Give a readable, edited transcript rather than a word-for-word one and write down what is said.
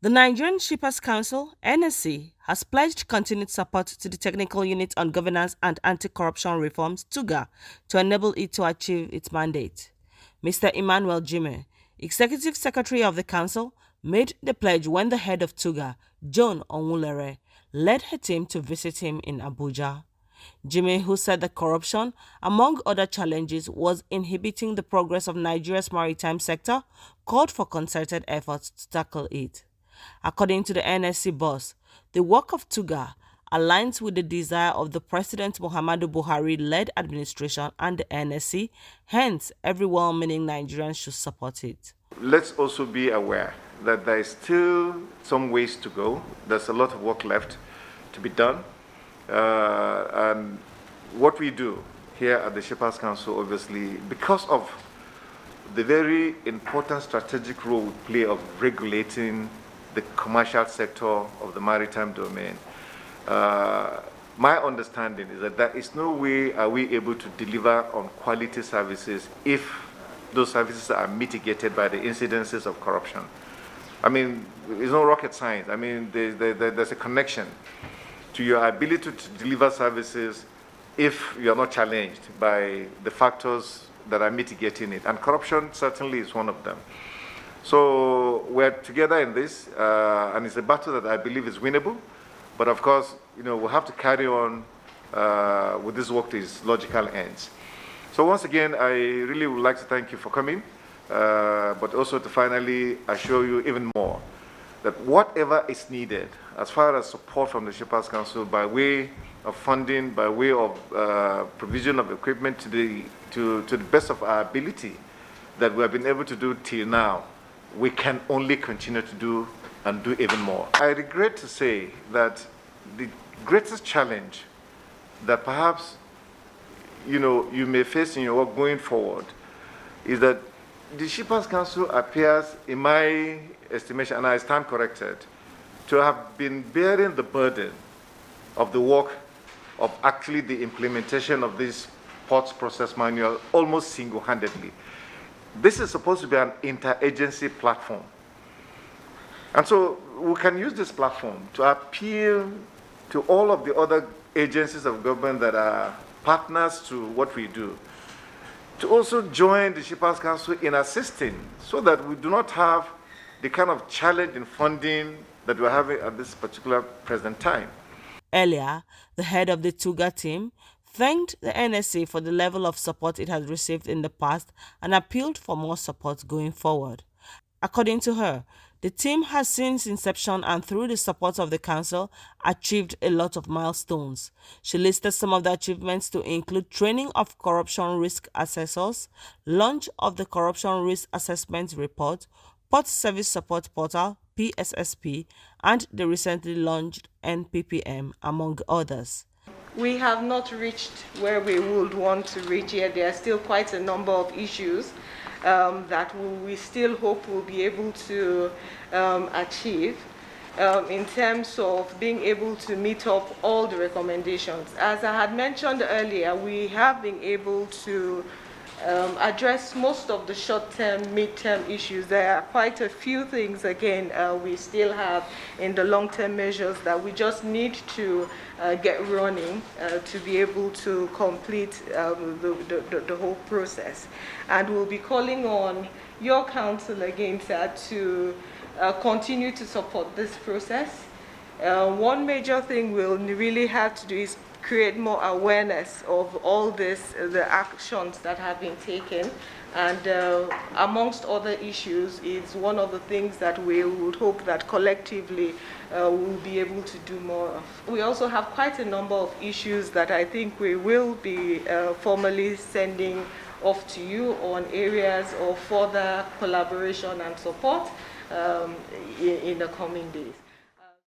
The Nigerian Shippers Council (NSC) has pledged continued support to the Technical Unit on Governance and Anti-Corruption Reforms (TUGAR) to enable it to achieve its mandate. Mr. Emmanuel Jime, Executive Secretary of the Council, made the pledge when the head of TUGAR, Joan Onwulere, led her team to visit him in Abuja. Jimmy, who said that corruption, among other challenges, was inhibiting the progress of Nigeria's maritime sector, called for concerted efforts to tackle it. According to the NSC boss, the work of TUGAR aligns with the desire of the President Muhammadu Buhari-led administration and the NSC, hence every well-meaning Nigerian should support it. Let's also be aware that there is still some ways to go. There's a lot of work left to be done. And what we do here at the Shippers Council, obviously, because of the very important strategic role we play of regulating the commercial sector of the maritime domain, my understanding is that there is no way are we able to deliver on quality services if those services are mitigated by the incidences of corruption. I mean, it's no rocket science. I mean, there's a connection to your ability to deliver services if you are not challenged by the factors that are mitigating it. And corruption certainly is one of them. So we're together in this, and it's a battle that I believe is winnable. But of course, we'll have to carry on with this work to its logical ends. So once again, I really would like to thank you for coming, but also to finally assure you even more that whatever is needed as far as support from the Shippers Council by way of funding, by way of provision of equipment to the best of our ability that we have been able to do till now, we can only continue to do and do even more. I regret to say that the greatest challenge that perhaps you may face in your work going forward is that the Shippers Council appears, in my estimation, and I stand corrected, to have been bearing the burden of the work of actually the implementation of this ports process manual almost single-handedly. This is supposed to be an interagency platform. And so we can use this platform to appeal to all of the other agencies of government that are partners to what we do, to also join the Shippers Council in assisting so that we do not have the kind of challenge in funding that we're having at this particular present time. Earlier, the head of the TUGAR team thanked the NSC for the level of support it has received in the past and appealed for more support going forward. According to her, the team has since inception and through the support of the council achieved a lot of milestones. She listed some of the achievements to include training of corruption risk assessors, launch of the corruption risk assessment report, Port Service Support Portal (PSSP), and the recently launched NPPM, among others. We have not reached where we would want to reach yet. There are still quite a number of issues that we still hope we'll be able to achieve in terms of being able to meet up all the recommendations. As I had mentioned earlier, we have been able to address most of the short-term, mid-term issues. There are quite a few things, again, we still have in the long-term measures that we just need to get running to be able to complete the whole process. And we'll be calling on your council again, sir, to continue to support this process. One major thing we'll really have to do is create more awareness of all this, the actions that have been taken, and amongst other issues is one of the things that we would hope that collectively we'll be able to do more of. We also have quite a number of issues that I think we will be formally sending off to you on areas of further collaboration and support in the coming days.